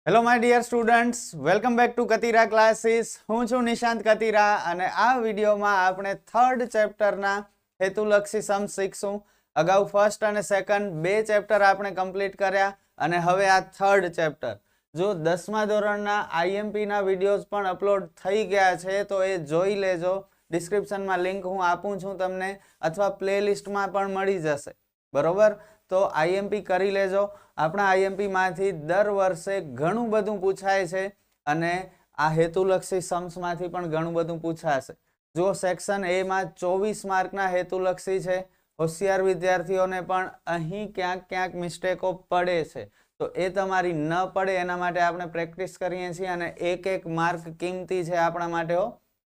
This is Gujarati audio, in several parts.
Hello my dear students, welcome back to Katira classes. હું છું નિશાંત કતીરા અને આ વિડીયોમાં આપણે થર્ડ ચેપ્ટરના હેતુલક્ષી સમ શીખશું. અગાઉ ફર્સ્ટ અને સેકન્ડ બે ચેપ્ટર આપણે કમ્પ્લીટ કર્યા અને હવે આ થર્ડ ચેપ્ટર. જો 10મા ધોરણના આઈએમપીના વિડીયોઝ પણ અપલોડ થઈ ગયા છે તો એ જોઈ લેજો. ડિસ્ક્રિપ્શનમાં લિંક હું આપું છું તમને, અથવા પ્લેલિસ્ટમાં પણ મળી જશે. બરોબર, તો આઈએમપી કરી લેજો. આપણા આઈએમપી માંથી દર વર્ષે ઘણું બધું પૂછાય છે અને આ હેતુલક્ષી સમ્સમાંથી પણ ઘણું બધું પૂછાશે. જો સેક્શન એ માં 24 માર્કના હેતુલક્ષી છે. હોશિયાર વિદ્યાર્થીઓને પણ અહીં ક્યાંક મિસ્ટેકો પડે છે, તો એ તમારી ન પડે એના માટે આપણે પ્રેક્ટિસ કરીએ છીએ અને એક એક માર્ક કિંમતી છે આપણા માટે.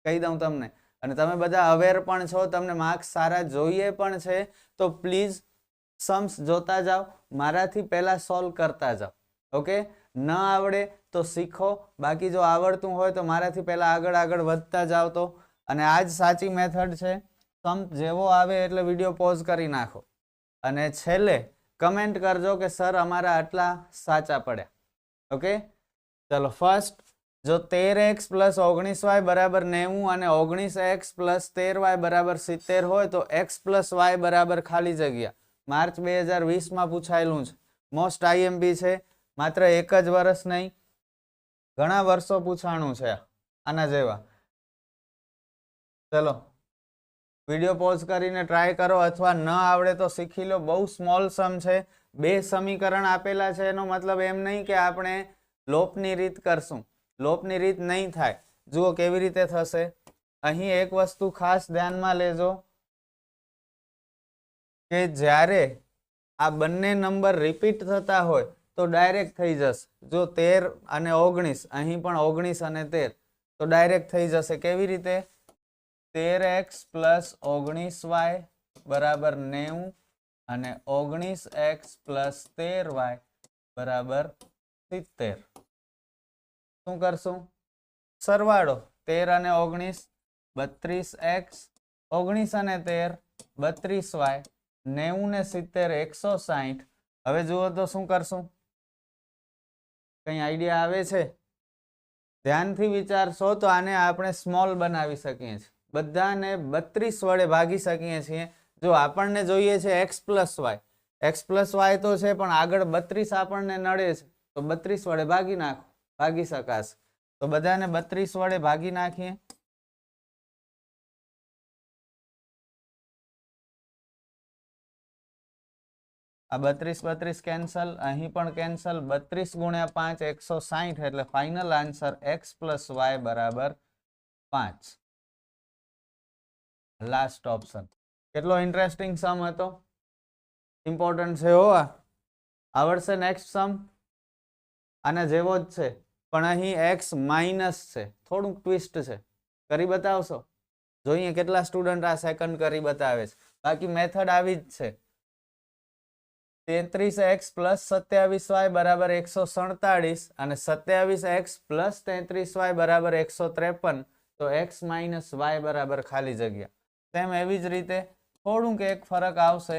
કહી દઉં તમને, અને તમે બધા અવેર પણ છો, તમને માર્ક્સ સારા જોઈએ પણ છે, તો પ્લીઝ સમ્સ જોતા જાઓ, મારાથી પહેલા સોલ્વ કરતા જાઓ. ઓકે, ન આવડે તો શીખો, બાકી જો આવડતું હોય તો મારાથી પહેલા આગળ વધતા જાઓ. તો અને આ જ સાચી મેથડ છે. સમ જેવો આવે એટલે વિડીયો પોઝ કરી નાખો અને છેલ્લે કમેન્ટ કરજો કે સર અમારા આટલા સાચા પડ્યા. ઓકે, ચલો ફર્સ્ટ, જો 13x + 19y = 90 અને 19x + 13y = 70 હોય તો x + y = ખાલી જગ્યા. માર્ચ 2020 માં પૂછાયેલું છે. મોસ્ટ આઈએમપી છે. માત્ર એક જ વર્ષ નહીં, ઘણા વર્ષો પૂછાણું છે આના જેવા. ચલો વિડીયો પોઝ કરીને ટ્રાય કરો, અથવા ન આવડે તો શીખી લો. બહુ સ્મોલ સમ છે. બે સમીકરણ આપેલા છે, એનો મતલબ એમ નહીં કે આપણે લોપની રીત કરશું. લોપની રીત નહીં થાય. જુઓ કેવી રીતે થશે. અહીં એક વસ્તુ ખાસ ધ્યાનમાં લેજો કે જ્યારે આ બંને નંબર રિપીટ થતા હોય તો ડાયરેક્ટ થઈ જશે. જો 13 અને 19, અહીં પણ 19 અને 13, તો ડાયરેક્ટ થઈ જશે. કેવી રીતે? 13x + 19y = 90 અને 19x + 13y = 70. શું કરશું? સરવાળો. 13 અને 19 32x, 19 અને 13 32y, 90 ને 70 160. હવે જુઓ તો શું કરશું? કઈ આઈડિયા આવે છે? ધ્યાનથી વિચારશો તો આને આપણે સ્મોલ બનાવી શકીએ છીએ. બધાને 32 વડે ભાગી શકીએ છીએ. જો આપણને જોઈએ છે x + y, x + y તો છે, પણ આગળ 32 આપણને નડે છે, તો 32 વડે ભાગી નાખો, ભાગી શકાશે. તો બધાને 32 વડે ભાગી નાખીએ. આ 32 કેન્સલ, અહીં પણ કેન્સલ. 32 × 5 160, એટલે final answer x + y = 5. Last option. કેટલો ઇન્ટરેસ્ટિંગ સમ હતો, ઇમ્પોર્ટન્ટ છે. આવડશે નેક્સ્ટ સમ? આના જેવો જ છે, પણ અહીં x માઇનસ છે. થોડુંક ટ્વિસ્ટ છે. કરી બતાવશો? જોઈએ કેટલા સ્ટુડન્ટ આ સેકન્ડ કરી બતાવે છે. બાકી મેથડ આવી જ છે. 33x + 27y = 147 અને 27x + 33y = 153. તો x - y = ખાલી જગ્યા. સેમ એવી જ રીતે થોડુંક એક ફરક આવશે,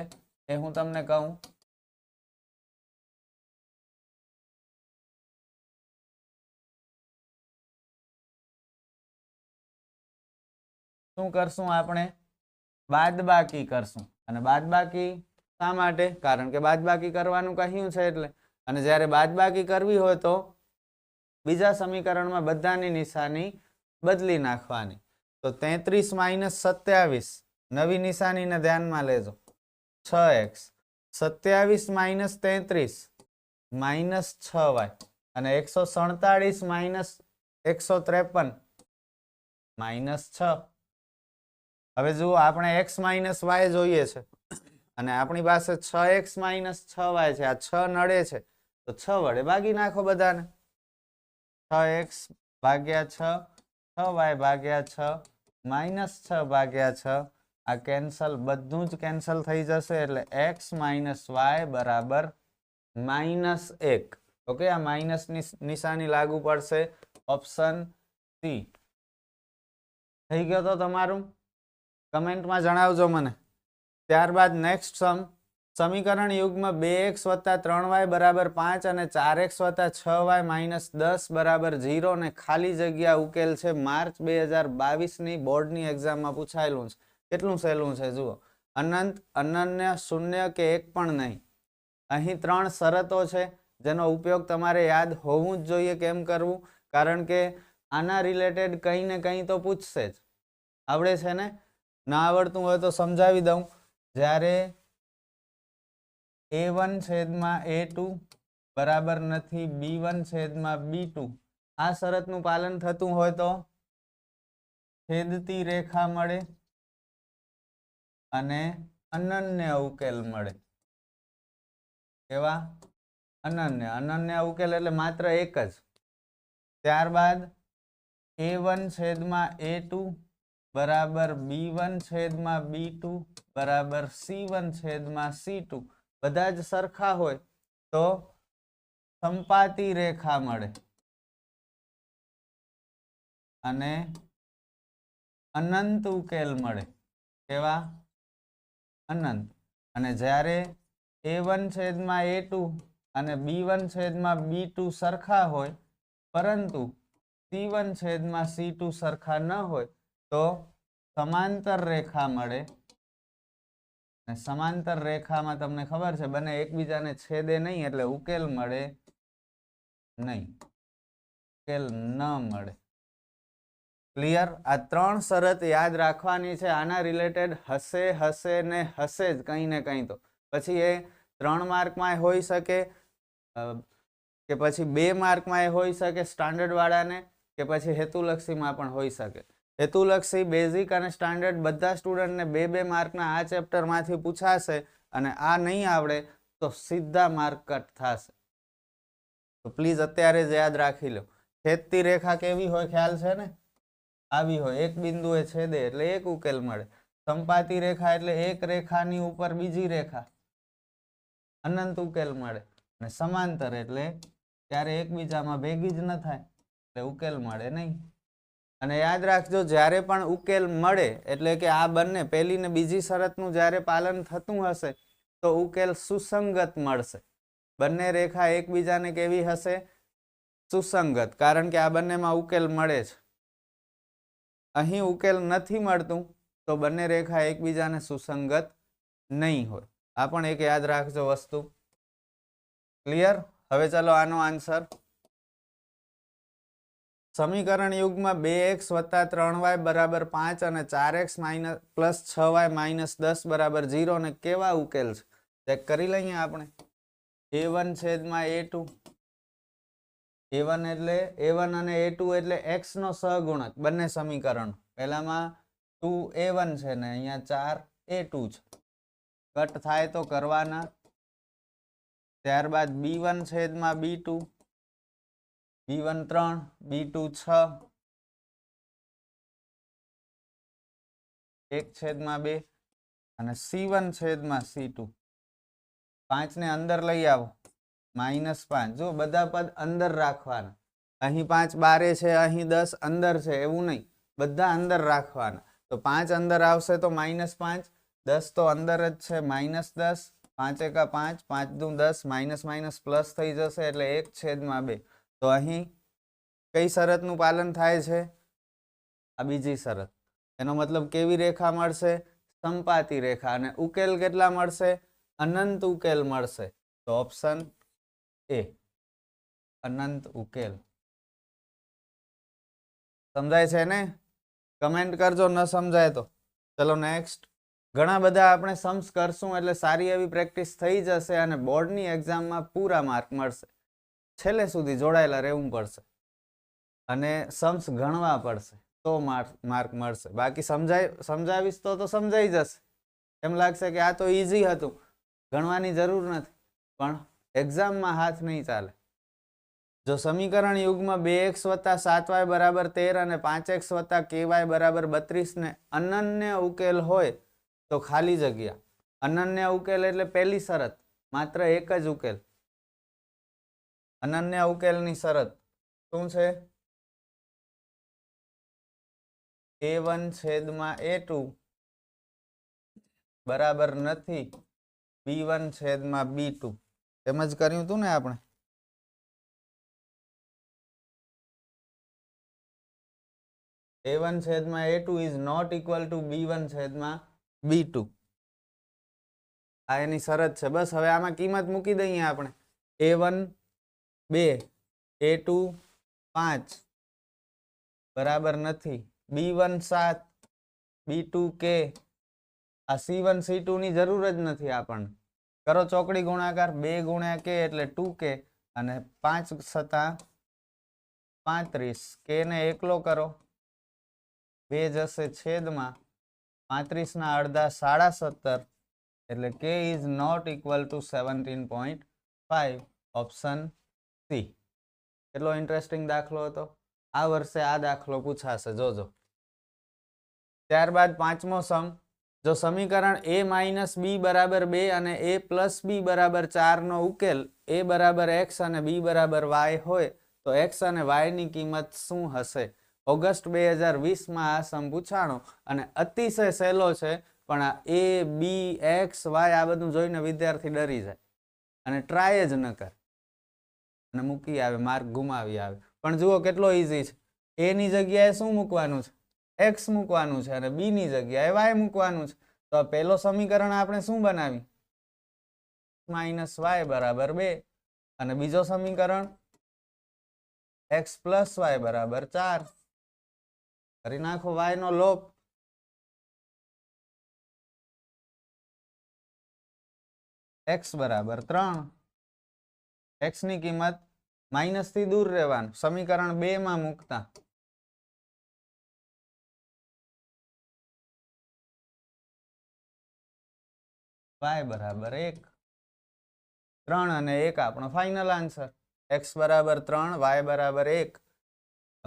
એ હું તમને કહું. શું કરશું આપણે? બાદબાકી કરશું. અને બાદબાકી શા માટે? કારણ કે બાદબાકી કરવાનું કહ્યું છે એટલે. અને જ્યારે બાદબાકી કરવી હોય તો બીજા સમીકરણમાં બધાની નિશાની બદલી નાખવાની. તો 33 - 27, નવી નિશાનીને ધ્યાનમાં લેજો. 6x. 27 - 33 -6y અને 147 - 153 -6. હવે જુઓ, આપણે x - y જોઈએ છે અને આપણી પાસે 6x - 6y છે. આ 6 નડે છે, તો 6 વડે ભાગી નાખો બધાને. 6x / 6, 6y / 6, -6/6. આ કેન્સલ, બધું જ કેન્સલ થઈ જશે, એટલે x - y = -1. ઓકે, આ માઇનસની નિશાની લાગુ પડશે. ઓપ્શન સી થઈ ગયો તો તમારું. કમેન્ટમાં જણાવજો મને. ત્યારબાદ નેક્સ્ટ સમ. સમીકરણ યુગમાં 2x વત્તા 3y બરાબર 5 અને 4x વત્તા 6y માઇનસ 10 બરાબર 0 ને ખાલી જગ્યા ઉકેલ છે માર્ચ 2022 ની બોર્ડની એક્ઝામમાં પૂછાયેલું છે. કેટલું સહેલું છે જુઓ. અનંત, અનન્ય, શૂન્ય કે એક પણ નહીં. અહીં 3 શરતો છે જેનો ઉપયોગ તમારે યાદ હોવું જ જોઈએ. કેમ કરવું? કારણ કે આના રિલેટેડ કંઈ ને કંઈ તો પૂછશે જ. આવડે છે ને? ના આવડતું હોય તો સમજાવી દઉં. જ્યારે a1 છેદમાં a2 બરાબર નથી b1 છેદમાં b2 આ શરતનું પાલન થતું હોય તો છેદતી રેખા મળે અને અનન્ય ઉકેલ મળે. કેવા? અનન્ય. અનન્ય ઉકેલ એટલે માત્ર એક જ. ત્યારબાદ a1 છેદમાં a2 બરાબર b1 છેદમાં b2 બરાબર c1 છેદમાં c2 બધા જ સરખા હોય તો સંપાતી રેખા મળે અને અનંત ઉકેલ મળે. કેવા? અનંત. અને જ્યારે a1 છેદમાં a2 અને b1 છેદમાં b2 સરખા હોય પરંતુ c1 છેદમાં c2 સરખા ન હોય તો સમાંતર રેખા મળે. અને સમાંતર રેખામાં તમને ખબર છે બંને એકબીજાને છેદે નહીં એટલે ઉકેલ મળે નહીં. ઉકેલ ન મળે. ક્લિયર? આ 3 શરત યાદ રાખવાની છે. આના રિલેટેડ હશે હશે ને હશે જ કંઈ ને કંઈ તો. પછી એ 3 માર્કમાં હોઈ શકે કે પછી 2 માર્કમાં હોઈ શકે સ્ટાન્ડર્ડ વાળાને કે પછી હેતુલક્ષીમાં પણ હોઈ શકે. હેતુલક્ષી, બેઝિક અને સ્ટાન્ડર્ડ બધા સ્ટુડન્ટને 2-2 માર્કના આ ચેપ્ટરમાંથી પૂછાશે અને આ નહીં આવડે તો સીધા માર્ક કટ થશે. તો પ્લીઝ અત્યારે જ યાદ રાખી લો. છેદતી રેખા કેવી હોય ખ્યાલ છે ને? આવી હોય. એક બિંદુએ છેદે એટલે એક ઉકેલ મળે. સંપાતી રેખા એટલે એક રેખાની ઉપર બીજી રેખા, અનંત ઉકેલ મળે. અને સમાંતર એટલે ત્યારે એકબીજામાં ભેગી જ ન થાય એટલે ઉકેલ મળે નહીં. અને યાદ રાખજો જ્યારે પણ ઉકેલ મળે એટલે કે આ બંને પહેલી ને બીજી શરતનું જ્યારે પાલન થતું હશે તો ઉકેલ સુસંગત મળશે. બંને રેખા એકબીજાને કેવી હશે? સુસંગત. કારણ કે આ બંનેમાં ઉકેલ મળે છે. અહીં ઉકેલ નથી મળતું તો બંને રેખા એકબીજાને સુસંગત નહીં હોય. આ પણ એક યાદ રાખજો વસ્તુ. ક્લિયર? હવે ચાલો આનો આન્સર. સમીકરણ યુગમાં 2x વત્તા 3y બરાબર 5 અને 4x પ્લસ 6y માઇનસ 10 બરાબર 0 ને કેવા ઉકેલ છે ચેક કરી લઈએ આપણે. a1 છેદમાં a2. a1 એટલે a1 અને a2 એટલે x નો સહગુણક બંને સમીકરણ. પહેલામાં 2a1 છે ને અહીંયા 4a2 છે. કટ થાય તો કરવાના. ત્યારબાદ b1 છેદમાં b2. b1 3, b2 6, 1 છેદમાં 2 અને c1 છેદમાં c2. 5 ને અંદર લઈ આવો -5. જો બધા પદ અંદર રાખવાના. અહીં 5 બારે છે, અહીં 10 અંદર છે એવું નહીં, બધા અંદર રાખવાના. તો 5 અંદર આવશે તો -5, 10 તો અંદર જ છે -10, 5 એકા 5, 5 દુ 10, માઇનસ માઇનસ પ્લસ થઈ જશે એટલે 1 છેદમાં 2. તો અહીં કઈ શરતનું પાલન થાય છે? આ બીજી શરત. એનો મતલબ કેવી રેખા મળશે? સંપાતી રેખા. અને ઉકેલ કેટલા મળશે? અનંત ઉકેલ મળશે. તો ઓપ્શન એ અનંત ઉકેલ. સમજાય છે ને? કમેન્ટ કરજો ન સમજાય તો. ચલો નેક્સ્ટ. ઘણા બધા આપણે સમ્સ કરશું એટલે સારી એવી પ્રેક્ટિસ થઈ જશે અને બોર્ડની એક્ઝામમાં પૂરા માર્ક મળશે. છેલ્લે સુધી જોડાયેલા રહેવું પડશે અને સમ્સ ગણવા પડશે તો માર્ક મળશે. બાકી સમજાવીશ તો સમજાઈ જશે. એમ લાગશે કે આ તો ઈઝી હતું, ગણવાની જરૂર નથી, પણ એક્ઝામમાં હાથ નહીં ચાલે. જો સમીકરણ યુગમાં 2x વત્તા 7y બરાબર 13 અને 5x વત્તા ky બરાબર 32 ને અનન્ય ઉકેલ હોય તો ખાલી જગ્યા. અનન્ય ઉકેલ એટલે પહેલી શરત, માત્ર એક જ ઉકેલ. અનન્ય ઉકેલની શરત શું છે? a1 છેદમાં a2 બરાબર નથી B1 છેદમાં B2 એમ જ કર્યું હતું ને આપણે. A1 છેદમાં A2 is not equal to B1 છેદમાં B2. આ એની શરત છે. બસ હવે આમાં કિંમત મૂકી દઈએ આપણે. A1 2, A2 5 બરાબર નથી. B1 7, B2 k. આ C1 C2 ની જરૂર જ નથી આપણને. કરો ચોકડી ગુણાકાર. 2 ગુણ્યા k એટલે 2k અને 5 સતા 35. k ને એકલો કરો 2 જશે છેદમાં 35 ના અડધા 17.5 એટલે k is not equal to 17.5. Option C. કેટલો ઇન્ટરેસ્ટિંગ દાખલો હતો. આ વર્ષે આ દાખલો પૂછાશે જોજો. ત્યારબાદ પાંચમો સમ. જો સમીકરણ a માઇનસ b બરાબર 2 અને a પ્લસ b બરાબર 4 નો ઉકેલ a બરાબર x અને b બરાબર y હોય તો x અને y ની કિંમત શું હશે? ઓગસ્ટ 2020 માં આ સમ પૂછાણો અને અતિશય સહેલો છે, પણ આ a b x y આ બધું જોઈને વિદ્યાર્થી ડરી જાય અને ટ્રાય જ ન કરે અને મૂકી આવે, માર્ક ગુમાવી આવે. પણ જુઓ કેટલો ઈઝી છે. a ની જગ્યાએ શું મૂકવાનું છે? x મૂકવાનું છે અને b ની જગ્યાએ y મૂકવાનું છે. તો આ પહેલો સમીકરણ આપણે શું બનાવી? માઇનસ y બરાબર 2 અને બીજો સમીકરણ x પ્લસ y બરાબર 4. કરી નાખો y નો લોપ. x બરાબર 3. x ની કિંમત માઇનસ થી દૂર રહેવાનું, સમીકરણ 2 માં મૂકતા. y બરાબર 1. 3 અને 1 આપણો ફાઇનલ આન્સર. x બરાબર 3, y બરાબર 1.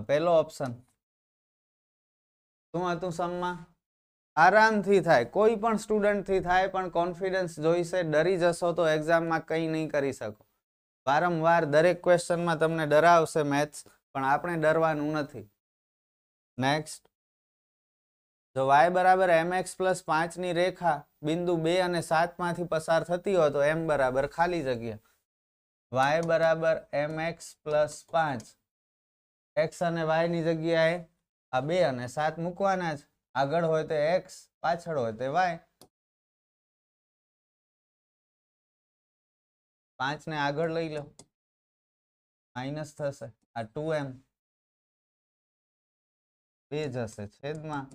પહેલો ઓપ્શન. શું હતું સમમાં? આરામથી થાય, કોઈ પણ સ્ટુડન્ટ થી થાય, પણ કોન્ફિડન્સ જોઈશે. ડરી જશો તો એક્ઝામમાં કંઈ નહીં કરી શકો. વારંવાર દરેક ક્વેશ્ચનમાં તમને ડરાવશે મેથ્સ, પણ આપણે ડરવાનું નથી. નેક્સ્ટ. જો y બરાબર mx પ્લસ 5 ની રેખા બિંદુ 2 અને 7 માંથી પસાર થતી હોય તો m બરાબર ખાલી જગ્યા y બરાબર mx પ્લસ 5. x અને y ની જગ્યાએ આ 2 અને 7 મૂકવાના છે. આગળ હોય તો x, પાછળ હોય તો y. 5 ને આગળ લઈ લો, માઇનસ થશે. આ 2m 2 જશે છેદમાં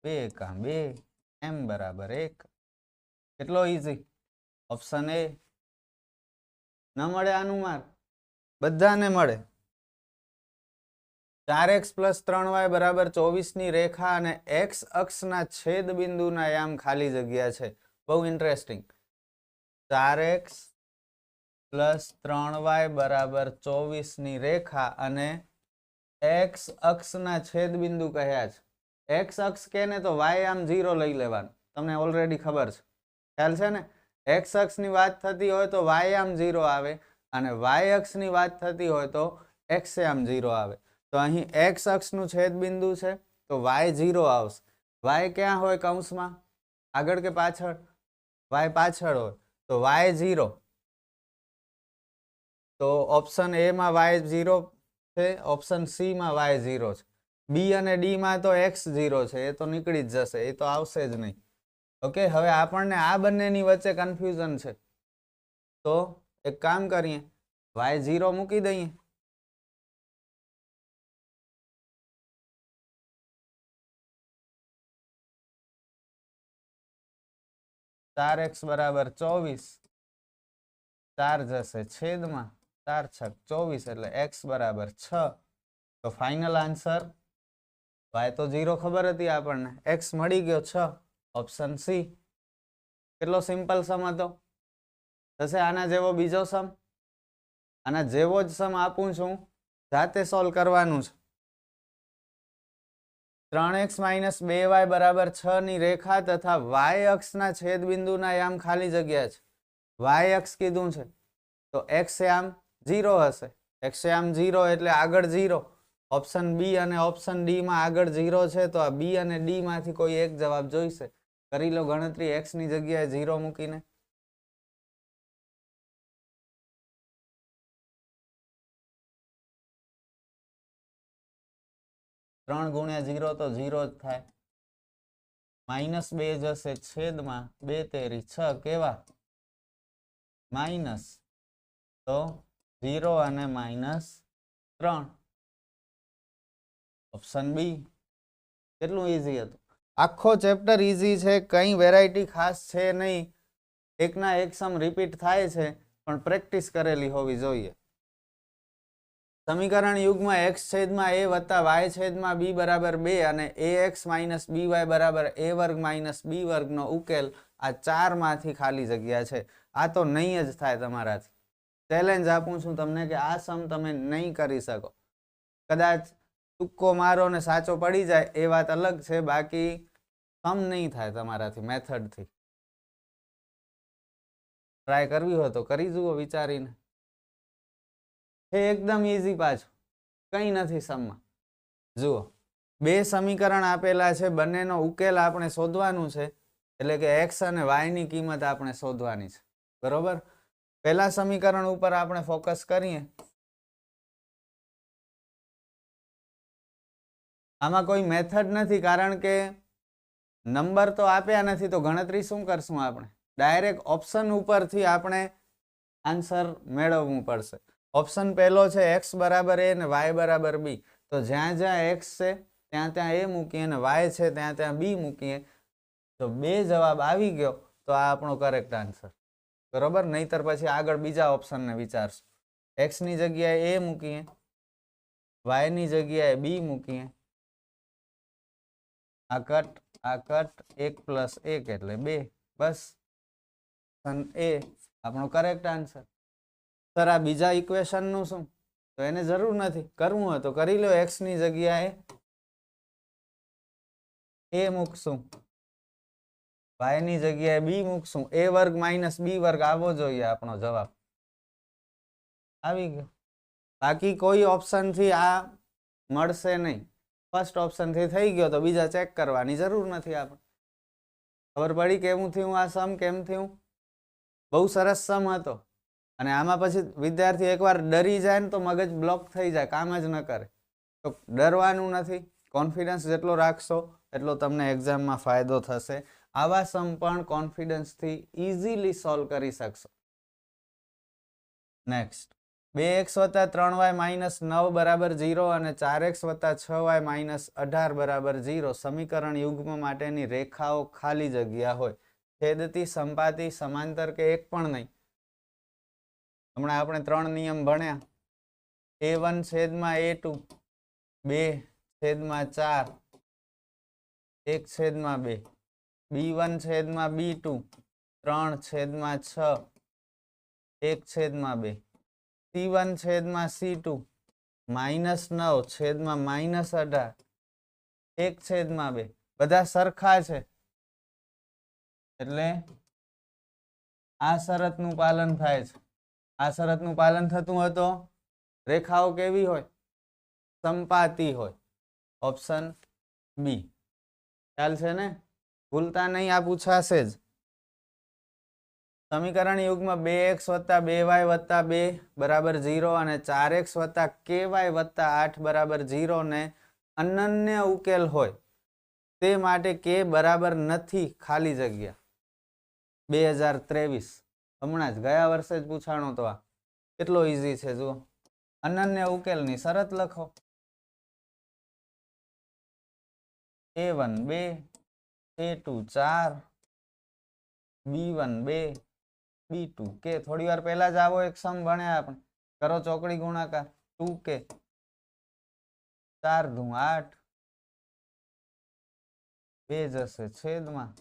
2 કા 2, m બરાબર 1. કેટલો ઈઝી. Option A. ન મળે આનું માર્ક? બધાને મળે. 4x પ્લસ 3y બરાબર 24 ની રેખા અને x અક્ષના છેદ બિંદુના યામ ખાલી જગ્યા છે. બહુ ઇન્ટરેસ્ટિંગ. 4x પ્લસ 3y બરાબર 24 ની રેખા અને x અક્ષના છેદ બિંદુ કહ્યા છે. x અક્ષ કે ને તો y આમ 0 લઈ લેવાનું. તમને ઓલરેડી ખબર છે, ખ્યાલ છે ને. x અક્ષની વાત થતી હોય તો y આમ 0 આવે અને y અક્ષની વાત થતી હોય તો x આમ 0 આવે. તો અહીં x અક્ષનું છેદ બિંદુ છે તો y 0 આવશે. y ક્યાં હોય કૌંસમાં? આગળ કે પાછળ? y પાછળ હોય તો y 0. તો ઓપ્શન એ માં y 0 છે, ઓપ્શન સી માં y 0 છે. બી અને ડી માં તો x 0 છે, એ તો નીકળી જ જશે, એ તો આવશે જ નહીં. ઓકે, હવે આપણને આ બંનેની વચ્ચે કન્ફ્યુઝન છે, તો એક કામ કરીએ, y 0 મૂકી દઈએ. ચાર x બરાબર 24, 4 જશે છેદમાં 4 છક 24 એટલે x બરાબર 6. તો ફાઇનલ આન્સર y તો 0 ખબર હતી આપણને, x મળી ગયો 6. Option C. કેટલો સિમ્પલ સમ હતો. થશે આના જેવો બીજો સમ. આના જેવો જ સમ આપું છું, જાતે સોલ્વ કરવાનું છે. 3x માઇનસ 2y બરાબર 6 ની રેખા તથા y અક્ષના છેદ બિંદુના યામ ખાલી જગ્યા છે. y અક્ષ કીધું છે તો x યામ 0 હશે. x યામ 0 એટલે આગળ 0. ઓપ્શન બી અને ઓપ્શન ડી માં આગળ 0 છે, તો આ બી અને ડી માંથી કોઈ એક જવાબ જોઈશે. કરી લો ગણતરી x ની જગ્યાએ 0 મૂકીને. 3 ગુણ્યા 0 તો 0 જ થાય. -2 જશે છેદમાં 2 તેરી 6 કેવા માઇનસ, તો 0 અને -3. Option B. કેટલું ઈઝી હતું. આખો ચેપ્ટર ઈઝી છે, કઈ વેરાયટી ખાસ છે નહીં. એકના એક સમ રિપીટ થાય છે પણ પ્રેક્ટિસ કરેલી હોવી જોઈએ. સમીકરણ યુગમાં x છેદમાં a વત્તા y છેદમાં b બરાબર 2 અને ax માઇનસ by બરાબર a વર્ગ માઇનસ b વર્ગનો ઉકેલ આ 4 માંથી ખાલી જગ્યા છે. આ તો નહીં જ થાય તમારાથી. ચેલેન્જ આપું છું તમને કે આ સમ તમે નહીં કરી શકો. કદાચ તુક્કો મારો ને સાચો પડી જાય એ વાત અલગ છે, બાકી સમ નહીં થાય તમારાથી મેથડથી. ટ્રાય કરવી હોય તો કરી જુઓ વિચારીને. એકદમ ઈઝી પાછું, કંઈ નથી સમમાં. જુઓ, બે સમીકરણ આપેલા છે, બંનેનો ઉકેલ આપણે શોધવાનું છે, એટલે કે x અને y ની કિંમત આપણે શોધવાની છે. બરોબર. પહેલા સમીકરણ ઉપર આપણે ફોકસ કરીએ. આમાં કોઈ મેથડ નથી, કારણ કે નંબર તો આપ્યા નથી, તો ગણતરી શું કરશું આપણે? ડાયરેક્ટ ઓપ્શન ઉપરથી આપણે આન્સર મેળવવું પડશે. ઓપ્શન પહેલો છે x બરાબર a અને y બરાબર b. તો જ્યાં જ્યાં x છે ત્યાં ત્યાં a મૂકીએ અને y છે ત્યાં ત્યાં b મૂકીએ, તો બે જવાબ આવી ગયો, તો આ આપણો કરેક્ટ આન્સર. બરોબર. નહીતર પછી આગળ બીજા ઓપ્શનને વિચારશું. x ની જગ્યાએ a મૂકીએ, y ની જગ્યાએ b મૂકીએ, આ કટ 1 + 1 એટલે 2. બસ એ આપણો કરેક્ટ આન્સર. સર આ બીજા ઇક્વેશન નું શું? તો એને જરૂર નથી, કરવું હોય તો કરી લો. x ની જગ્યાએ a મૂકશું, y ની જગ્યાએ b મૂકશું. a વર્ગ માઇનસ b વર્ગ આવવો જોઈએ આપણો જવાબ. આવી ગયો. બાકી કોઈ ઓપ્શન થી આ મળશે નહીં. ફર્સ્ટ ઓપ્શન થી થઈ ગયો તો બીજા ચેક કરવાની જરૂર નથી આપણે. ખબર પડી કેવું થયું આ સમ? કેમ થયું? બહુ સરસ સમ હતો. અને આમાં પછી વિદ્યાર્થી એકવાર ડરી જાય ને તો મગજ બ્લોક થઈ જાય, કામ જ ન કરે. તો ડરવાનું નથી. કોન્ફિડન્સ જેટલો રાખશો એટલો તમને એક્ઝામમાં ફાયદો થશે. આવા સમ પણ કોન્ફિડન્સથી ઇઝીલી સોલ્વ કરી શકશો. નેક્સ્ટ, 2x + 3y - 9 બરાબર 0 અને 4x + 6y - 18 બરાબર 0 સમીકરણ યુગ્મ માટેની રેખાઓ ખાલી જગ્યા હોય. છેદતી, સંપાતી, સમાંતર કે એક પણ નહીં. હમણાં આપણે 3 નિયમ ભણ્યા. a1 છેદમાં a2, 2 છેદમાં 4, 1 છેદમાં 2, b1 છેદમાં b2, 3 છેદમાં 6, 1 છેદમાં 2, c1 છેદમાં c2, -9 છેદમાં -18, 1 છેદમાં 2. બધા સરખા છે એટલે આ શરતનું પાલન થાય છે. આ શરતનું પાલન થતું હોય તો રેખાઓ કેવી હોય? સંપાતી હોય. Option B. ખ્યાલ છે ને? ભૂલતા નહીં, આ પૂછાશે જ. સમીકરણ યુગમાં 2x + 2y + 2 બરાબર 0 અને 4x + ky + 8 બરાબર 0 ને અનન્ય ઉકેલ હોય તે માટે k બરાબર નથી ખાલી જગ્યા. 2023 હમણાં જ ગયા વર્ષે જ પૂછાણો તો. આ કેટલો ઈઝી છે જુઓ. અનન્ય ઉકેલની શરત લખો. a1 2, a2 4, b1 2, b2 k. થોડી વાર પહેલા જ આવો એક સમ ભણ્યા આપણે. કરો ચોકડી ગુણાકાર. 2k 4 દુ 8, 2 જશે છેદમાં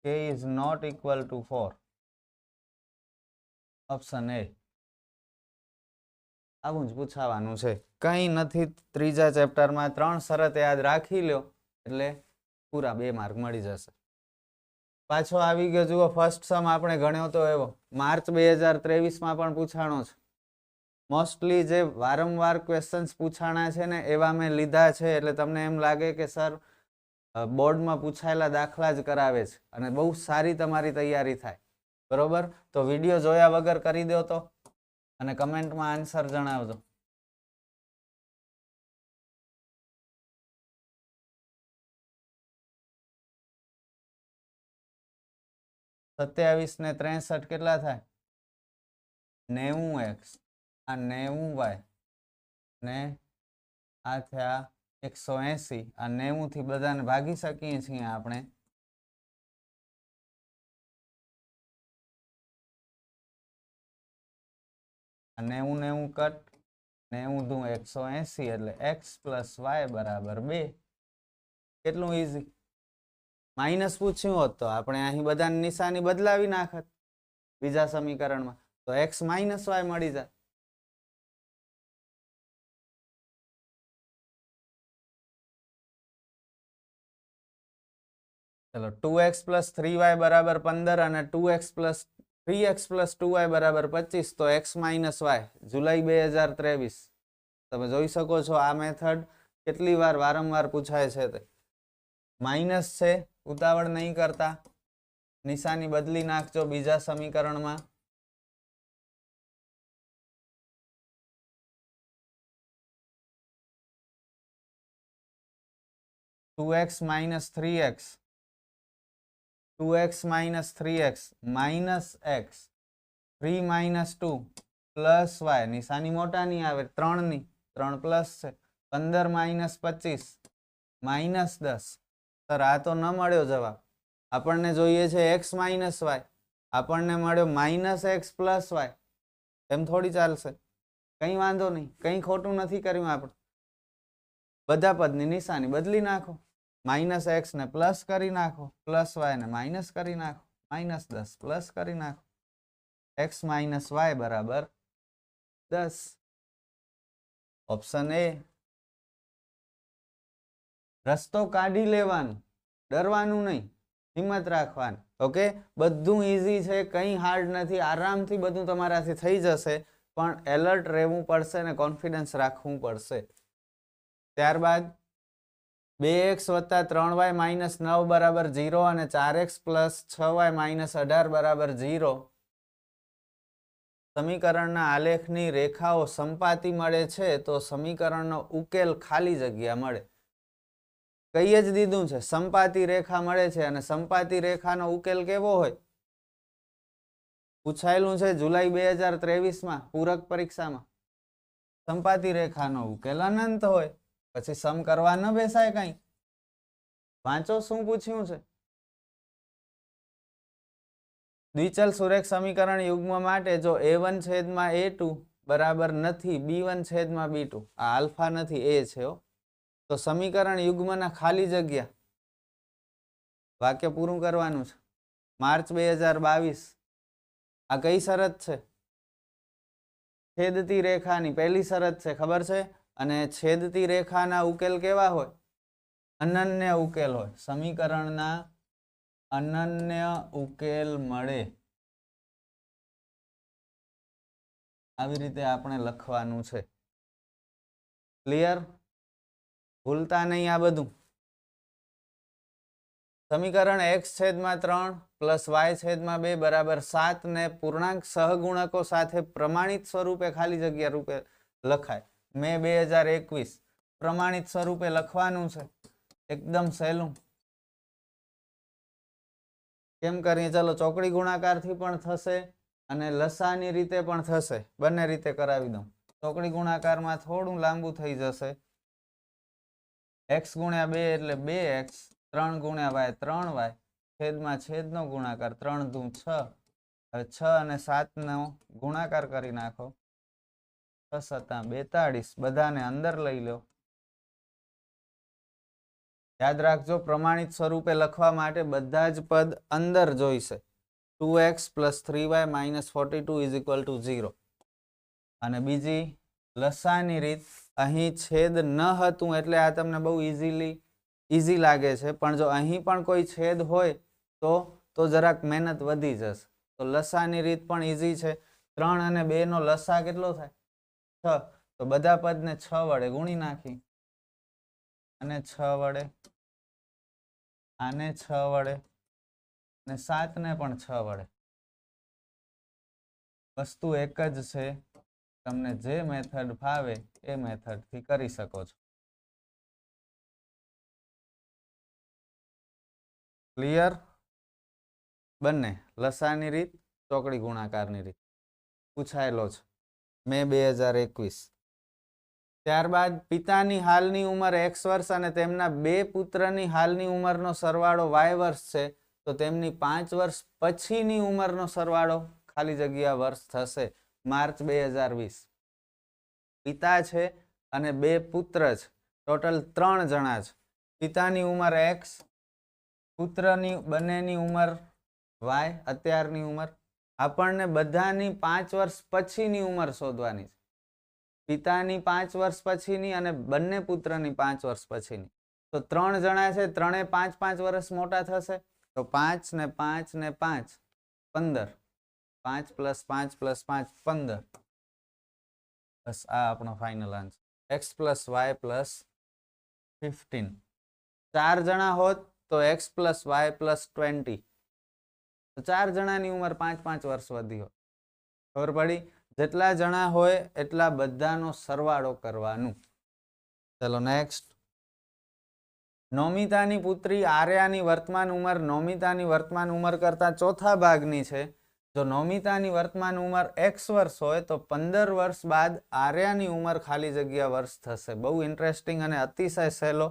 k is not equal to 4. Option A. આવું જ પૂછાવાનું છે, કંઈ નથી. ત્રીજા ચેપ્ટરમાં 3 શરત યાદ રાખી લ્યો એટલે પૂરા 2 માર્ક મળી જશે. પાછો આવી ગયો જુઓ. ફર્સ્ટ સમ આપણે ગણ્યો તો એવો માર્ચ 2023 પણ પૂછાણો છે. મોસ્ટલી જે વારંવાર ક્વેશ્ચન્સ પૂછાણા છે ને એવા મેં લીધા છે, એટલે તમને એમ લાગે કે સર બોર્ડમાં પૂછાયેલા દાખલા જ કરાવે છે અને બહુ સારી તમારી તૈયારી થાય. બરોબર. તો વિડીયો જોયા વગર કરી દો તો, અને કમેન્ટમાં આન્સર જણાવજો. 27 ને 63 કેટલા થાય? 90x. આ 90y ને આ થયા 180. આ 90 થી બધાને ભાગી શકીએ છીએ આપણે. આ 90 કટ, 90 દુ 180 એટલે x પ્લસ y બરાબર 2. કેટલું ઈઝી. માઇનસ પૂછ્યું હોત તો આપણે અહીં બધાની નિશાની બદલાવી નાખત બીજા સમીકરણમાં, તો x માઇનસ y મળી જાય. ચલો 2x પ્લસ 3y બરાબર 15 અને 2x plus 3x plus 2y બરાબર 25. તો x માઇનસ y જુલાઈ 2023. તમે જોઈ શકો છો આ મેથડ કેટલી વાર વારંવાર પૂછાય છે. તે માઇનસ છે, ઉતાવળ નહીં કરતા, નિશાની બદલી નાખજો બીજા સમીકરણમાં. Two x minus 3x, 2x minus 3x minus x, 3 minus 2 plus y. નિશાની મોટા નહીં આવે, 3 ની 3 પ્લસ છે. 15 minus 25 minus 10. સર આ તો ન મળ્યો જવાબ. આપણને જોઈએ છે x minus y, આપણને મળ્યો minus x plus y. એમ થોડી ચાલશે. કંઈ વાંધો નહીં, કંઈ ખોટું નથી કર્યું આપણે. બધા પદની નિશાની બદલી નાખો. માઇનસ એક્સ ને પ્લસ કરી નાખો, પ્લસ વાય ને માઇનસ કરી નાખો, માઇનસ 10 પ્લસ કરી નાખો. એક્સ માઇનસ વાય બરાબર 10. Option A. રસ્તો કાઢી લેવાનો, ડરવાનું નહીં, હિંમત રાખવાની. ઓકે, બધું ઈઝી છે, કંઈ હાર્ડ નથી, આરામથી બધું તમારાથી થઈ જશે. પણ એલર્ટ રહેવું પડશે ને કોન્ફિડન્સ રાખવું પડશે. ત્યારબાદ 2x વત્તા 3y માઇનસ 9 બરાબર 0 અને 4x પ્લસ 6y માઇનસ 18 બરાબર 0. સમીકરણના આલેખની રેખાઓ સંપાતી મળે છે તો સમીકરણનો ઉકેલ ખાલી જગ્યા મળે. કઈ જ દીધું છે, સંપાતી રેખા મળે છે અને સંપાતી રેખાનો ઉકેલ કેવો હોય? પૂછાયેલું છે જુલાઈ 2023માં પૂરક પરીક્ષામાં. સંપાતી રેખાનો ઉકેલ અનંત હોય. પછી સમ કરવા ન બેસાય કઈ. વાંચો શું પૂછ્યું છે. દ્વિચલ સુરેખ સમીકરણ યુગ્મ માટે જો a1 છેદમાં a2 બરાબર નથી b1 છેદમાં b2, આ આલ્ફા નથી એ છે, તો સમીકરણ યુગ્મના ખાલી જગ્યા વાક્ય પૂરું કરવાનું છે. માર્ચ 2022. આ કઈ શરત છે? છેદતી રેખાની પહેલી શરત છે, ખબર છે? અને છેદતી રેખાના ઉકેલ કેવા હોય? અનન્ય ઉકેલ હોય. સમીકરણના અનન્ય ઉકેલ મળે આવી રીતે આપણે લખવાનું છે. ક્લિયર? ભૂલતા નહીં આ બધું. સમીકરણ x છેદમાં 3 પ્લસ y છેદમાં 2 બરાબર 7 ને પૂર્ણાંક સહગુણકો સાથે પ્રમાણિત સ્વરૂપે ખાલી જગ્યા રૂપે લખાય. મે 2021 પ્રમાણિત સ્વરૂપે લખવાનું છે. એકદમ સહેલું. કેમ કરીએ? ચલો ચોકડી ગુણાકારથી પણ થશે અને લસાની રીતે પણ થશે. બંને રીતે કરાવી દઉં. ચોકડી ગુણાકારમાં થોડું લાંબુ થઈ જશે. x ગુણ્યા 2 એટલે 2x, 3 ગુણ્યા y 3y, છેદમાં છેદનો ગુણાકાર 3 દુ 6. હવે 6 અને 7 નો ગુણાકાર કરી નાખો. 6 × 7 = 42. બધાને અંદર લઈ લો. યાદ રાખજો પ્રમાણિત સ્વરૂપે લખવા માટે બધા જ પદ અંદર જોઈશે. 2x + 3y - 42 = 0. અને બીજી લસાની રીત, અહીં છેદ ન હતું એટલે આ તમને બહુ ઈઝી લાગે છે, પણ જો અહીં પણ કોઈ છેદ હોય તો જરાક મહેનત વધી જશે. તો લસાની રીત પણ ઈઝી છે. 3 અને 2 નો લસા કેટલો થાય? 6. તો બધા પદને 6 વડે ગુણી નાખી. અને 6 વડે, આને 6 વડે અને 7 ને પણ 6 વડે. વસ્તુ એક જ છે. તમને જે મેથડ ફાવે એ મેથડથી કરી શકો છો. ક્લિયર? બંને લસાની રીત, ચોકડી ગુણાકારની રીત પૂછાયેલો છે મે 2021. ત્યારબાદ પિતાની હાલની ઉંમર x વર્ષ અને તેમના બે પુત્રની હાલની ઉંમરનો સરવાળો y વર્ષ છે, તો તેમની 5 વર્ષ પછીની ઉંમરનો સરવાળો ખાલી જગ્યા વર્ષ થશે માર્ચ 2020. પિતા છે અને બે પુત્ર છે, ટોટલ 3 જણા છે. પિતાની ઉંમર x, પુત્રની બંનેની ઉંમર y, અત્યારની ઉંમર. આપણને બધાની 5 વર્ષ પછીની ઉંમર શોધવાની છે. પિતાની 5 વર્ષ પછીની અને બંને પુત્રની 5 વર્ષ પછીની. તો 3 જણા છે, ત્રણે 5-5 વર્ષ મોટા થશે, તો 5 ને 5 ને 5 15. 5 + 5 + 5 15. બસ આ આપણો ફાઇનલ આન્સર. x + y + 15. 4 જણા હોત તો x + y + 20. તો 4 જણાની ઉંમર 5-5 વર્ષ વધી હોય. ખબર પડી? જેટલા જણા હોય એટલા બધાનો સરવાળો કરવાનું. ચલો નેક્સ્ટ. નોમિતાની પુત્રી આર્યાની વર્તમાન ઉંમર નોમિતાની વર્તમાન ઉંમર કરતા ચોથા ભાગની છે. જો નોમિતાની વર્તમાન ઉંમર x વર્ષ હોય તો 15 વર્ષ બાદ આર્યાની ઉંમર ખાલી જગ્યા વર્ષ થશે. બહુ ઇન્ટરેસ્ટિંગ અને અતિશય સહેલો.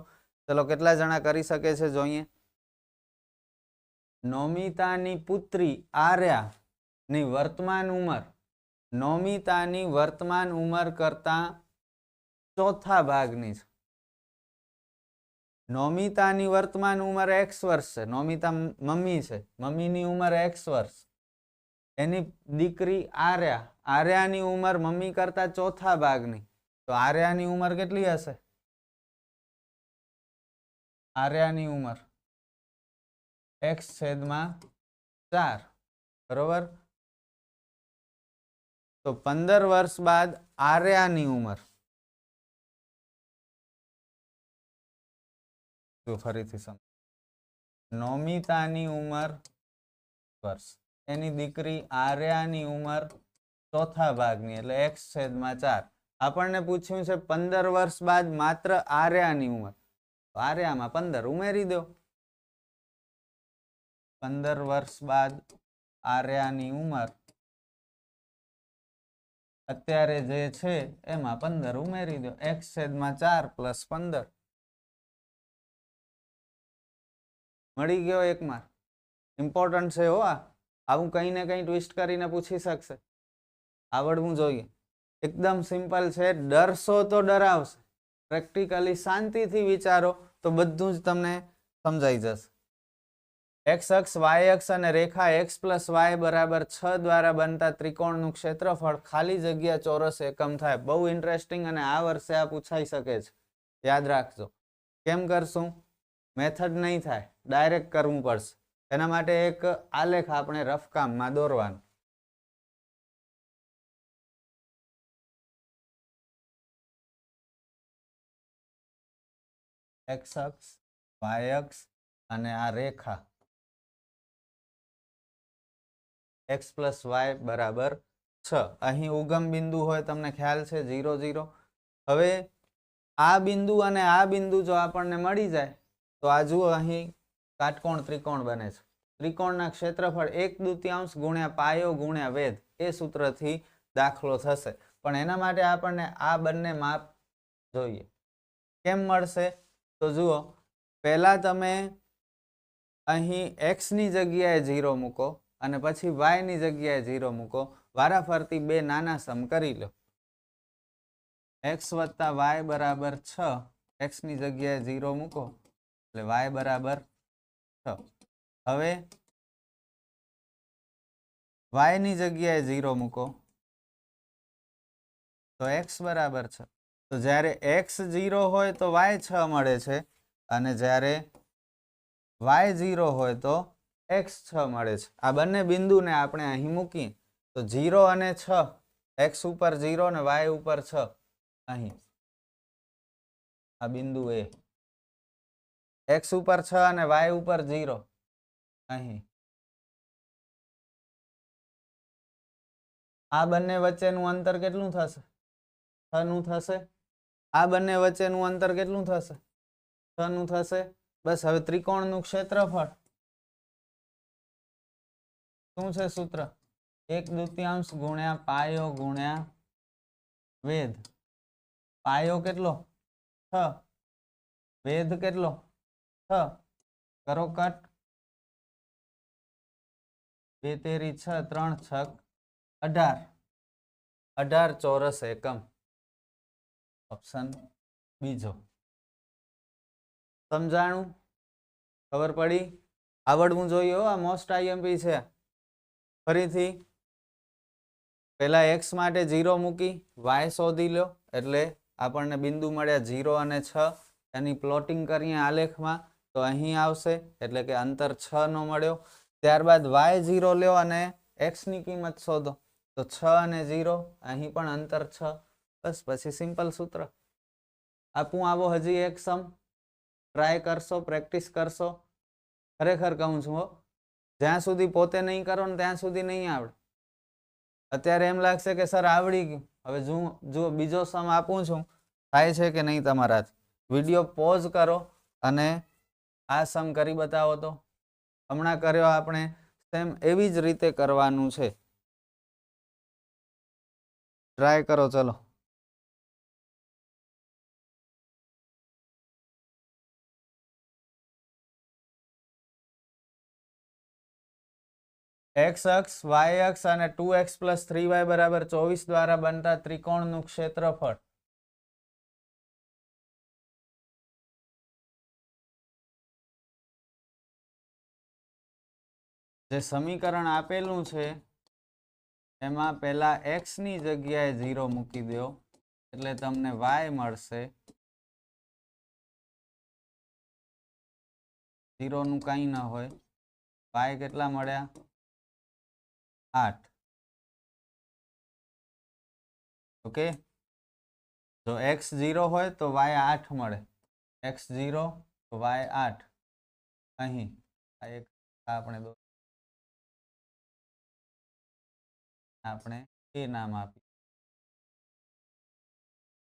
ચલો કેટલા જણા કરી શકે છે જોઈએ. નોમિતાની પુત્રી આર્યાની વર્તમાન ઉંમર નોમિતાની વર્તમાન ઉંમર કરતા ચોથા ભાગની છે. નોમિતાની વર્તમાન ઉંમર x વર્ષ છે. નોમિતા મમ્મી છે, મમ્મીની ઉંમર x વર્ષ. એની દીકરી આર્યા, આર્યાની ઉંમર મમ્મી કરતા ચોથા ભાગની. તો આર્યાની ઉંમર કેટલી હશે? આર્યાની ઉંમર x/4. બરોબર. તો 15 વર્ષ બાદ આર્યાની ઉંમર, ફરીથી સમજ, નોમિતાની ઉંમર વર્ષ, એની દીકરી આર્યાની ઉંમર ચોથા ભાગની એટલે x/4. આપણને પૂછ્યું છે 15 વર્ષ બાદ માત્ર આર્યાની ઉંમર. આર્યામાં 15 ઉમેરી દો. 15 વર્ષ બાદ આર્યાની ઉંમર અત્યારે જે છે એમાં 15 ઉમેરી દો. x/4 + 15. મળી ગયો એક માર્ક. ઇમ્પોર્ટન્ટ છે હો આ. આવું કંઈ ને કંઈ ટ્વિસ્ટ કરીને પૂછી શકશે. આવડવું જોઈએ. એકદમ સિમ્પલ છે. ડરશો તો ડરાવશે. પ્રેક્ટિકલી શાંતિથી વિચારો તો બધું જ તમને સમજાઈ જશે. x અક્ષ, y અક્ષ અને રેખા x + y = 6 દ્વારા બનતા ત્રિકોણનું ક્ષેત્રફળ ખાલી જગ્યા ચોરસ એકમ થાય. બહુ ઇન્ટરેસ્ટિંગ અને આ વર્ષે આ પૂછાઈ શકે છે. યાદ રાખજો. કેમ કરશું? મેથડ નહીં થાય, ડાયરેક્ટ કરવું પડશે. એના માટે એક આલેખ આપણે રફકામમાં દોરવાનો. x અક્ષ, y અક્ષ અને આ રેખા x + y = 6. અહીં ઉગમ બિંદુ હોય, તમને ખ્યાલ છે 0, 0. હવે આ બિંદુ અને આ બિંદુ જો આપણને મળી જાય તો આ જુઓ અહીં કાટકોણ ત્રિકોણ બને છે. ત્રિકોણના ક્ષેત્રફળ 1/2 ગુણ્યા પાયો ગુણ્યા વેધ, એ સૂત્રથી દાખલો થશે. પણ એના માટે આપણને આ બંને માપ જોઈએ. કેમ મળશે? તો જુઓ, પહેલા તમે અહીં x ની જગ્યાએ 0 મૂકો અને પછી y ની જગ્યાએ 0 મૂકો. વારાફરતી બે નાના સમ કરી લો. x + y = 6. x ની જગ્યાએ 0 મૂકો એટલે y = 6. હવે y ની જગ્યાએ 0 મૂકો તો x = 6. તો જ્યારે x 0 હોય તો y 6 મળે છે અને જ્યારે y 0 હોય તો x 6 મળે છે. આ બંને બિંદુને આપણે અહીં મૂકીએ તો 0 અને 6, x ઉપર 0 અને y ઉપર 6. અહીં આ બિંદુ એ x ઉપર 6 અને y ઉપર 0. અહીં આ બંને વચ્ચેનું અંતર કેટલું થશે? 6 નું થશે. આ બંને વચ્ચેનું અંતર કેટલું થશે? 6 નું થશે. બસ. હવે ત્રિકોણનું ક્ષેત્રફળ શું છે સૂત્ર? 1/2 ગુણ્યા પાયો ગુણ્યા વેધ. પાયો કેટલો? 6. વેધ કેટલો? 6. કરો કટ. 2 તેરી 6, 3 છક 18. 18 ચોરસ એકમ. ઓપ્શન બીજો. સમજાણું? ખબર પડી? આવડવું જોઈએ હો, આ મોસ્ટ આઈએમપી છે. ફરીથી પહેલા x માટે 0 મૂકી y શોધી લો એટલે આપણને બિંદુ મળ્યા 0 અને 6. એની પ્લોટિંગ કરીએ આલેખમાં તો અહીં આવશે એટલે કે અંતર 6 નો મળ્યો. ત્યારબાદ y0 લ્યો અને x ની કિંમત શોધો તો 6 અને 0, અહીં પણ અંતર 6. બસ પછી સિમ્પલ સૂત્ર. આપું આવો હજી એક સમ ટ્રાય કરશો, પ્રેક્ટિસ કરશો. ખરેખર કહું છું હો, જ્યાં સુધી પોતે નહીં કરો ને ત્યાં સુધી નહીં આવડે. અત્યારે એમ લાગશે કે સર આવડી ગયું. હવે જો બીજો સમ આપું છું, થાય છે કે નહીં તમારાથી? વિડીયો પોઝ કરો અને આ સમ કરી બતાવો તો. હમણાં કર્યો આપણે સેમ એવી જ રીતે કરવાનું છે. ટ્રાય કરો. ચલો x અક્ષ, y અક્ષ અને 2x + 3y = 24 દ્વારા બનતા ત્રિકોણનું ક્ષેત્રફળ. જે સમીકરણ આપેલું છે એમાં પહેલા x ની જગ્યાએ 0 મૂકી દો એટલે તમને y મળશે. 0 નું કંઈ ન હોય. y કેટલા મળ્યા? 8. ઓકે, જો x 0 હોય તો y 8 મળે. x 0 તો y 8. અહીં આ એક આપણે a નામ આપી,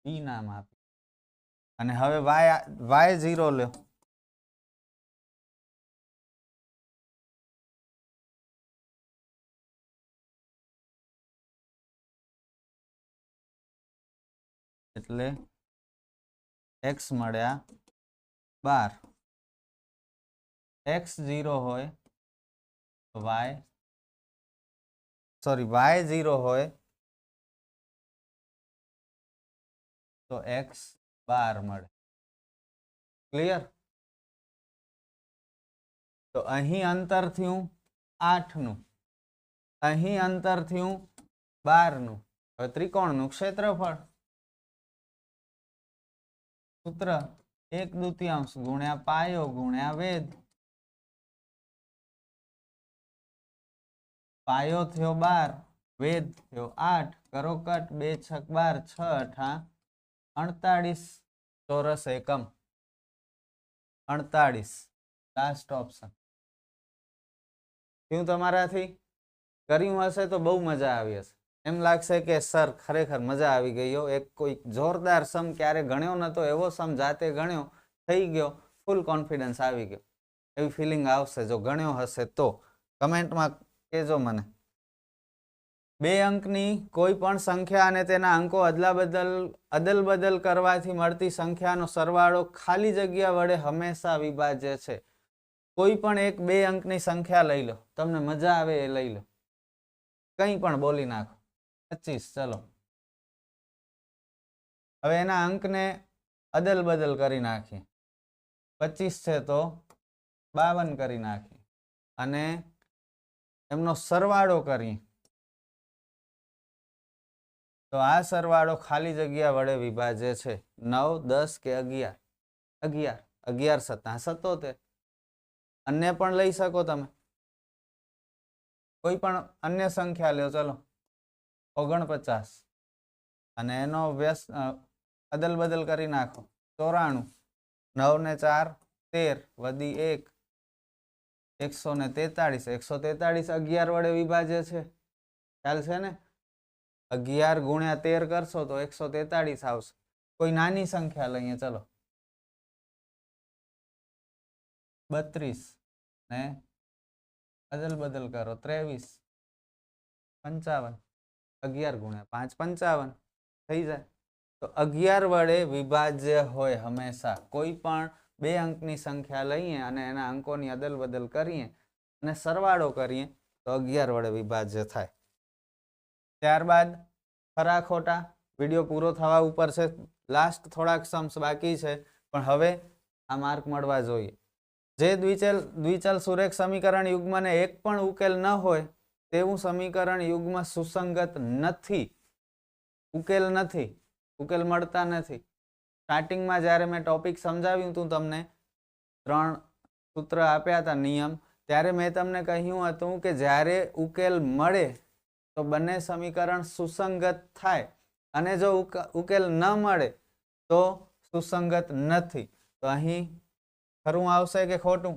b નામ આપી અને હવે y0 લો. એટલે x મળ્યા 12. x 0 હોય તો y0 હોય તો x 12 મળે. ક્લિયર? તો અહીં અંતર થયું 8 નું, અહીં અંતર થયું 12 નું. હવે ત્રિકોણનું ક્ષેત્રફળ. સૂત્ર 1/2 ગુણ્યા પાયો ગુણ્યા વેધ. પાયો થયો 12, વેધ થયો 8. કરો કટ. 2 છક 12, 6 અઠા 48 ચોરસ એકમ. 48. Last option. શું તમારાથી કર્યું હશે તો બહુ મજા આવી હશે. એમ લાગશે કે સર ખરેખર મજા આવી ગઈ. એક કોઈ જોરદાર સમ ક્યારે ગણ્યો નતો એવો સમ જાતે ગણ્યો, થઈ ગયો, ફૂલ કોન્ફિડન્સ આવી ગયો એવી ફિલિંગ આવશે જો ગણ્યો હશે તો. કમેન્ટમાં કહેજો મને. 2 અંકની કોઈ પણ સંખ્યા અને તેના અંકો અદલ બદલ કરવાથી મળતી સંખ્યાનો સરવાળો ખાલી જગ્યા વડે હંમેશા વિભાજ્ય છે. કોઈ પણ એક 2 અંકની સંખ્યા લઈ લો, તમને મજા આવે એ લઈ લો, કંઈ પણ બોલી નાખો. 25. ચલો હવે એના અંકને અદલ બદલ કરી નાખીએ. 25 છે તો 52 કરી નાખીએ અને એમનો સરવાળો કરીએ તો આ સરવાળો ખાલી જગ્યા વડે વિભાજ્ય છે. 9, 10 કે 11? 11. 11 × 7 = 77. અન્ય પણ લઈ શકો તમે, કોઈ પણ અન્ય સંખ્યા લ્યો. ચલો 49 અને એનો અદલ બદલ કરી નાખો. 94. 9 ને 4 13 વધી 1 143. 143 11 વડે વિભાજ્ય છે. ખ્યાલ છે ને? 11 × 13 કરશો તો 143 આવશે. કોઈ નાની સંખ્યા લઈએ. ચલો 32 ને અદલ બદલ કરો 23 55 11 ગુણ્યા 5 55 થઈ જાય. તો 11 વડે વિભાજ્ય હોય હંમેશા. કોઈ પણ 2 અંકની સંખ્યા લઈએ અને એના અંકોની અદલ બદલ કરીએ અને સરવાળો કરીએ તો 11 વડે વિભાજ્ય થાય. ત્યારબાદ ખરા ખોટા વિડીયો પૂરો થવા ઉપર છે. લાસ્ટ થોડાક સમ્સ બાકી છે પણ હવે આ માર્ક મળવા જોઈએ. જે દ્વિચલ સુરેખ સમીકરણ યુગ્મને એક પણ ઉકેલ ન હોય તેવું સમીકરણ યુગ્મ સુસંગત નથી. ઉકેલ નથી, ઉકેલ મળતા નથી. સ્ટાર્ટિંગમાં જ્યારે મેં ટોપિક સમજાવ્યું હતું તમને 3 સૂત્ર આપ્યા હતા નિયમ, ત્યારે મેં તમને કહ્યું હતું કે જ્યારે ઉકેલ મળે તો બંને સમીકરણ સુસંગત થાય અને જો ઉકેલ ન મળે તો સુસંગત નથી. તો અહીં ખરું આવશે કે ખોટું?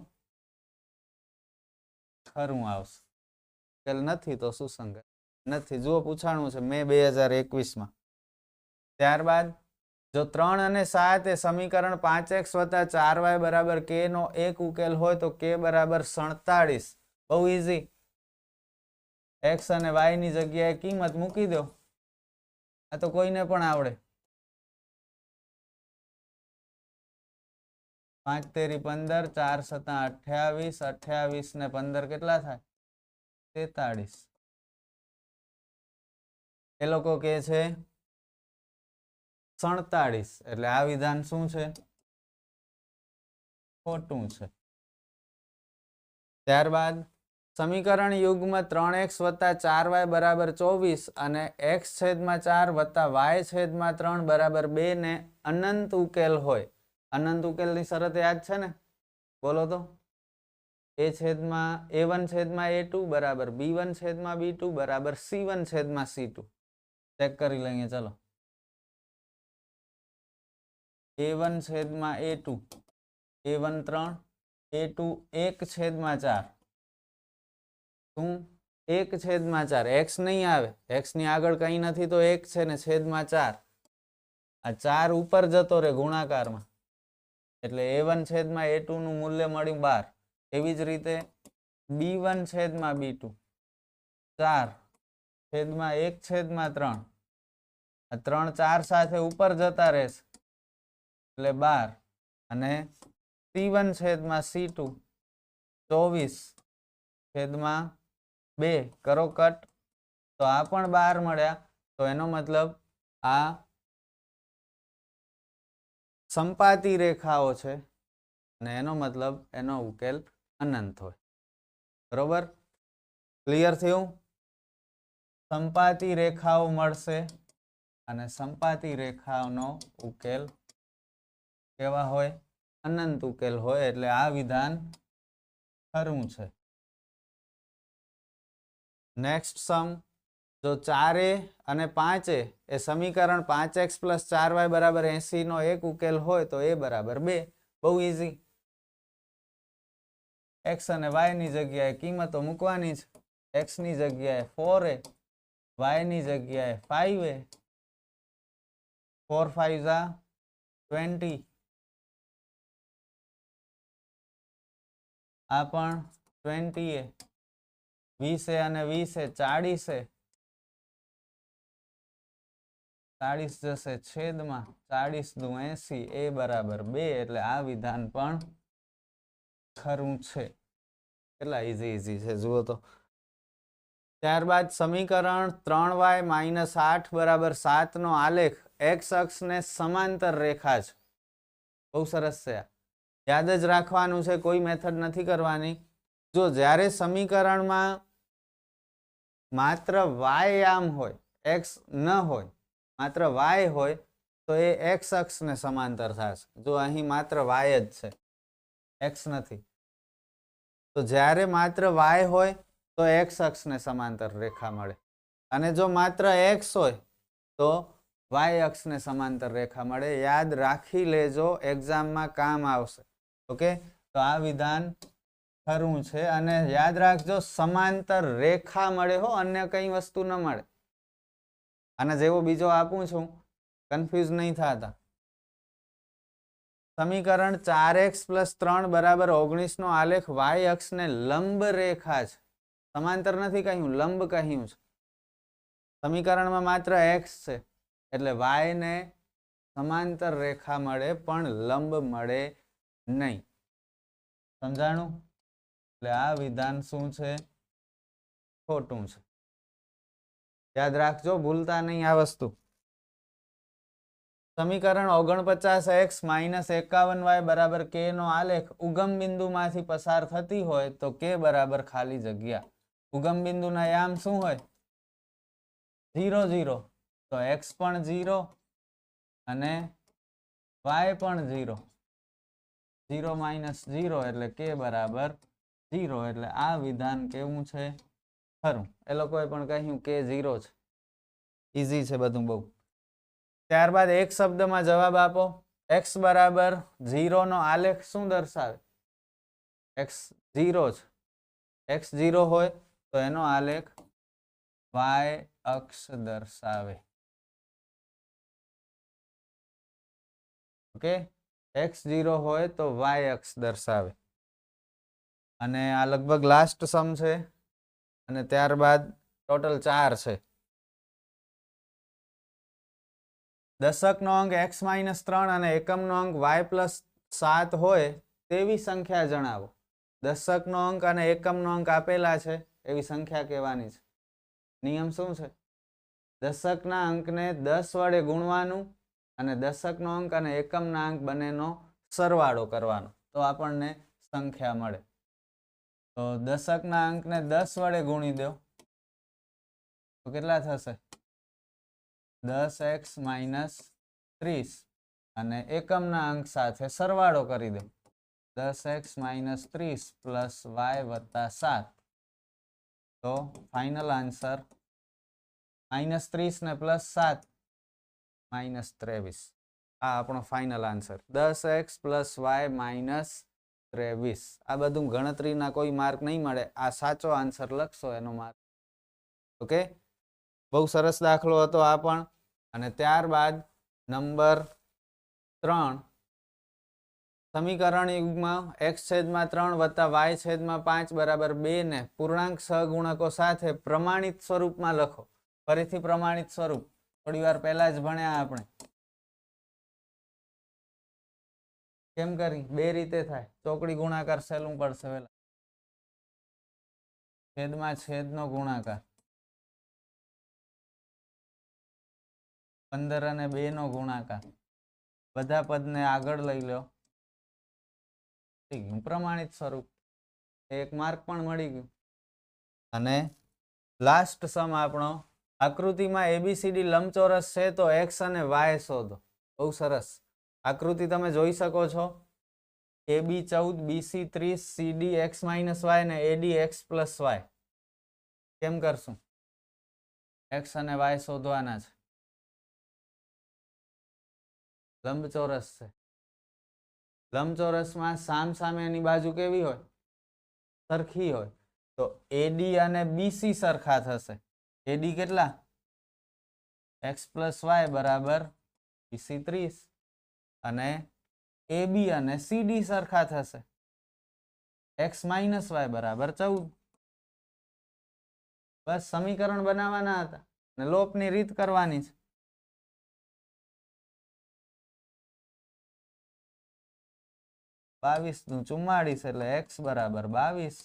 ખરું આવશે. ઉકેલ નથી તો સુસંગત નથી. જુઓ પૂછાણું છે મે 2021 ત્યારબાદ જો 3 અને 7 એ સમીકરણ 5x + 4y બરાબર k નો એક ઉકેલ હોય તો k બરાબર 47. બહુ ઈઝી. x અને y ની જગ્યાએ કિંમત મૂકી દો. આ તો કોઈને પણ આવડે. 5 તેરી 15, 4 સતા 28, 28 ને 15 કેટલા થાય? 43. એ લોકો કહે છે 47. એટલે આ વિધાન શું છે? ખોટું છે. ત્યારબાદ સમીકરણ યુગ્મ 3x + 4y બરાબર 24 અને x/4 + y/3 બરાબર 2 ને અનંત ઉકેલ હોય. અનંત ઉકેલની શરત યાદ છે ને? બોલો તો. a1/a2 બરાબર b1/b2 બરાબર c1/c2. ચેક કરી લઈએ ચલો. a1/a2 a1 3 a2 1/4 શું 1/4 x નહીં આવે, x ની આગળ કંઈ નથી તો 1 છે ને છેદમાં 4. આ 4 ઉપર જતો રહે ગુણાકારમાં એટલે a1/a2 નું મૂલ્ય મળ્યું 12. એવી જ રીતે b1/b2 4/1/3. આ 3 4 સાથે ઉપર જતા રહેશે એટલે 12 અને c1/c2 24/2 કરો કટ તો આ પણ 12 મળ્યા. તો એનો મતલબ આ સંપાતી રેખાઓ છે અને એનો મતલબ એનો ઉકેલ અનંત હોય. બરોબર? ક્લિયર થયું? સંપાતી રેખાઓ મળશે અને સંપાતી રેખાઓનો ઉકેલ કેવા હોય? અનંત ઉકેલ હોય. એટલે આ વિધાન ખરું છે. નેક્સ્ટ સમ, જો 4a અને 5a એ સમીકરણ 5x + 4y બરાબર 80 નો એક ઉકેલ હોય તો a બરાબર 2. બહુ ઈઝી. x અને y ની જગ્યાએ કિંમતો મૂકવાની છે. x ની જગ્યાએ 4a, y ની જગ્યાએ 5a. 4 5 20. આ પણ 20a. 20a અને 20a 40a. 40 જશે છેદમાં 40 દુ 80 a બરાબર 2. એટલે આ વિધાન પણ ખરું છે. કેટલા ઈઝી છે જુઓ તો. ત્યારબાદ સમીકરણ 3y - 8 બરાબર 7 નો આલેખ x અક્ષને સમાંતર રેખા છે. બહુ સરસ છે. યાદ જ રાખવાનું છે, કોઈ મેથડ નથી કરવાની. જો જ્યારે સમીકરણમાં માત્ર y આમ હોય, x ન હોય, માત્ર y હોય તો એ x અક્ષને સમાંતર થશે. જો અહીં માત્ર y જ છે, x નથી. તો જ્યારે માત્ર y હોય તો x અક્ષને સમાંતર રેખા મળે અને જો માત્ર x હોય તો y અક્ષને સમાંતર રેખા મળે. યાદ રાખી લેજો, એક્ઝામમાં કામ આવશે. ઓકે, તો આ વિધાન ખરું છે. અને યાદ રાખજો સમાંતર રેખા મળે હો, અન્ય કઈ વસ્તુ ન મળે. આના જેવો બીજો આપું છું, કન્ફ્યુઝ નહીં થતા. સમીકરણ 4x + 3 = 19 નો આલેખ y અક્ષને લંબ રેખા છે, સમાંતર નથી કહ્યું, લંબ કહ્યું છે. સમીકરણમાં માત્ર x છે એટલે y ને સમાંતર રેખા મળે પણ લંબ મળે નહીં. સમજાણું? એટલે આ વિધાન શું છે? ખોટું છે. યાદ રાખજો, ભૂલતા નહીં આ વસ્તુ. સમીકરણ 49x - 51y = k નો આલેખ ઉગમ બિંદુમાંથી પસાર થતી હોય તો k બરાબર ખાલી જગ્યા. ઉગમ બિંદુના યામ શું હોય? 0 0. તો x પણ 0 અને y પણ 0. 0 - 0 એટલે k બરાબર 0. એટલે આ વિધાન કેવું છે? ખરું. એ લોકોએ પણ કહ્યું કે 0 છે. ઈઝી છે બધું બહુ. ત્યારબાદ એક શબ્દમાં જવાબ આપો. x બરાબર 0 નો આલેખ શું દર્શાવે? x 0 છે. x 0 હોય તો એનો આલેખ y અક્ષ દર્શાવે. ઓકે, x 0 હોય તો y અક્ષ દર્શાવે. અને આ લગભગ લાસ્ટ સમ છે અને ત્યારબાદ ટોટલ 4 છે. દશકનો અંક x - 3 અને એકમનો અંક y + 7 હોય તેવી સંખ્યા જણાવો. દશકનો અંક અને એકમનો અંક આપેલા છે એવી સંખ્યા કહેવાની છે. નિયમ શું છે? દશકના અંકને 10 વડે ગુણવાનું અને દશકનો અંક અને એકમના અંક બંનેનો સરવાળો કરવાનો તો આપણને સંખ્યા મળે. તો દશકના અંકને 10 વડે ગુણી દો તો કેટલા થશે? 10x - 30 અને એકમના અંક સાથે સરવાળો કરી દો. 10x - 30 + y + 7. તો ફાઇનલ આન્સર -30 ને +7 -23. આ આપણો ફાઇનલ આન્સર 10x + y - 23. આ બધું ગણતરીના કોઈ માર્ક નહીં મળે. આ સાચો આન્સર લખશો એનો માર્ક. ઓકે, બહુ સરસ દાખલો હતો આ પણ. અને ત્યારબાદ નંબર 3, સમીકરણ યુગ્મ x/3 + y/5 = 2 ને પૂર્ણાંક સહગુણકો સાથે પ્રમાણિત સ્વરૂપમાં લખો. ફરીથી પ્રમાણિત સ્વરૂપ થોડી વાર પહેલા જ ભણ્યા આપણે. કેમ કરી? બે રીતે થાય. ચોકડી ગુણાકાર સહેલું પડશે પહેલા. છેદમાં છેદનો ગુણાકાર, 15 અને 2 નો ગુણાકાર, બધા પદને આગળ લઈ લો. પ્રમાણિત સ્વરૂપ. એક માર્ક પણ મળી ગયું. અને લાસ્ટ સમ આપણો, આકૃતિમાં ABCD લંબચોરસ છે તો x અને y શોધો. બહુ સરસ. આકૃતિ તમે જોઈ શકો છો. AB 14, BC 30, CD x - y અને AD x + y. કેમ કરશું? x અને y શોધવાના છે. લંબચોરસ છે. લંબચોરસમાં સામસામેની બાજુ કેવી હોય? સરખી હોય. તો AD અને BC સરખા થશે. AD કેટલા? x + y = BC 30 અને AB અને CD સરખા થશે. x - y = 14. બસ સમીકરણ બનાવવાના હતા અને લોપની રીત કરવાની છે. બાવીસ નું 44 એટલે x = 22.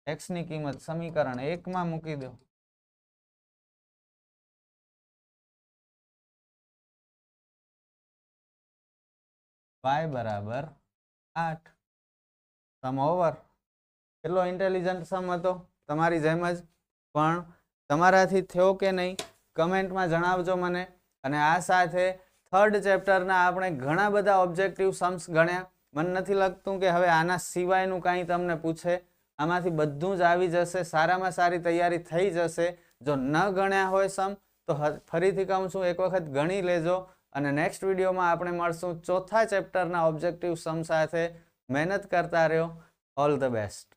x ની કિંમત સમીકરણ 1 માં મૂકી દો. y = 8. સમ ઓવર. કેટલો ઇન્ટેલિજન્ટ સમ હતો, તમારી જેમ જ. પણ તમારાથી થયો કે નહીં કમેન્ટમાં જણાવજો મને. અને આ સાથે 3rd ચેપ્ટરના આપણે ઘણા બધા ઓબ્જેક્ટિવ સમ્સ ગણ્યા. મને નથી લાગતું કે હવે આના સિવાયનું કાંઈ તમને પૂછે. આમાંથી બધું જ આવી જશે. સારામાં સારી તૈયારી થઈ જશે. જો ન ગણ્યા હોય સમ તો ફરીથી કહું છું, એક વખત ગણી લેજો. અને નેક્સ્ટ વિડીયોમાં આપણે મળશું 4થા ચેપ્ટરના ઓબ્જેક્ટિવ સમ સાથે. મહેનત કરતા રહ્યો. All the best.